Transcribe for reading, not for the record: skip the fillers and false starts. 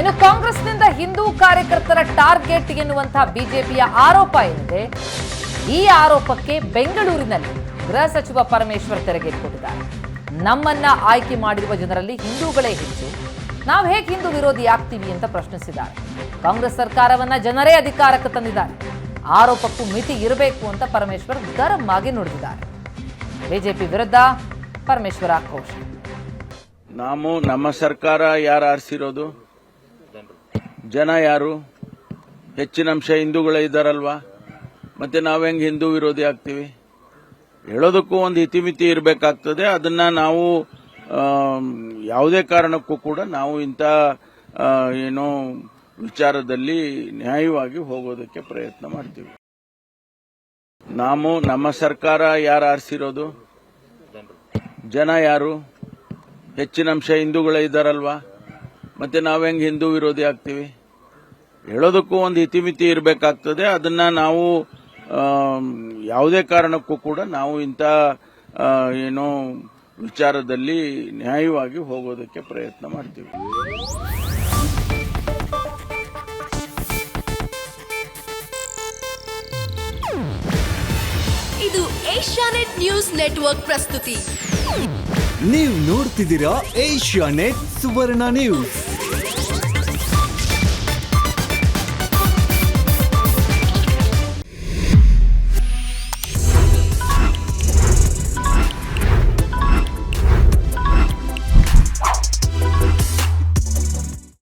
ಇನ್ನು ಕಾಂಗ್ರೆಸ್ನಿಂದ ಹಿಂದೂ ಕಾರ್ಯಕರ್ತರ ಟಾರ್ಗೆಟ್ ಎನ್ನುವಂತಹ ಬಿಜೆಪಿಯ ಆರೋಪ ಏನಿದೆ, ಈ ಆರೋಪಕ್ಕೆ ಬೆಂಗಳೂರಿನಲ್ಲಿ ಗೃಹ ಸಚಿವ ಪರಮೇಶ್ವರ್ ತೆರೆಗೆಟ್ಟಿದ್ದಾರೆ. ನಮ್ಮನ್ನ ಆಯ್ಕೆ ಮಾಡಿರುವ ಜನರಲ್ಲಿ ಹಿಂದೂಗಳೇ ಹೆಚ್ಚು, ನಾವು ಹೇಗೆ ಹಿಂದೂ ವಿರೋಧಿ ಆಗ್ತೀವಿ ಅಂತ ಪ್ರಶ್ನಿಸಿದ್ದಾರೆ. ಕಾಂಗ್ರೆಸ್ ಸರ್ಕಾರವನ್ನ ಜನರೇ ಅಧಿಕಾರಕ್ಕೆ ತಂದಿದ್ದಾರೆ, ಆರೋಪಕ್ಕೂ ಮಿತಿ ಇರಬೇಕು ಅಂತ ಪರಮೇಶ್ವರ್ ಗರಂ ಆಗಿ ನುಡಿದಿದ್ದಾರೆ. ಬಿಜೆಪಿ ವಿರುದ್ಧ ಪರಮೇಶ್ವರ್ ಆಕ್ರೋಶ. ನಮ್ಮ ಸರ್ಕಾರ ಯಾರು ಆರಿಸಿರೋದು? ಜನ ಯಾರು? ಹೆಚ್ಚಿನ ಅಂಶ ಹಿಂದೂಗಳೇ ಇದ್ದಾರಲ್ವಾ? ಮತ್ತೆ ನಾವು ಹೆಂಗ್ ಹಿಂದೂ ವಿರೋಧಿ ಆಗ್ತೀವಿ? ಹೇಳೋದಕ್ಕೂ ಒಂದು ಇತಿಮಿತಿ ಇರಬೇಕಾಗ್ತದೆ. ಅದನ್ನ ನಾವು ಯಾವುದೇ ಕಾರಣಕ್ಕೂ ಕೂಡ ನಾವು ಇಂಥ ಏನೋ ವಿಚಾರದಲ್ಲಿ ನ್ಯಾಯವಾಗಿ ಹೋಗೋದಕ್ಕೆ ಪ್ರಯತ್ನ ಮಾಡ್ತೀವಿ. ನಮ್ಮ ಸರ್ಕಾರ ಯಾರು ಆರಿಸಿರೋದು? ಜನ ಯಾರು? ಹೆಚ್ಚಿನ ಅಂಶ ಹಿಂದೂಗಳೇ ಇದ್ದಾರಲ್ವಾ? ಮತ್ತೆ ನಾವು ಹೆಂಗ್ ಹಿಂದೂ ವಿರೋಧಿ ಆಗ್ತೀವಿ? ಹೇಳೋದಕ್ಕೂ ಒಂದು ಇತಿಮಿತಿ ಇರಬೇಕಾಗ್ತದೆ. ಅದನ್ನ ನಾವು ಯಾವುದೇ ಕಾರಣಕ್ಕೂ ಕೂಡ ನಾವು ಇಂಥ ಏನೋ ವಿಚಾರದಲ್ಲಿ ನ್ಯಾಯವಾಗಿ ಹೋಗೋದಕ್ಕೆ ಪ್ರಯತ್ನ ಮಾಡ್ತೀವಿ. ಇದು ಏಷ್ಯಾನೆಟ್ ನ್ಯೂಸ್ ನೆಟ್ವರ್ಕ್ ಪ್ರಸ್ತುತಿ. ನೀವು ನೋಡ್ತಿದ್ದೀರಾ ಏಷ್ಯಾನೆಟ್ ಸುವರ್ಣ ನ್ಯೂಸ್.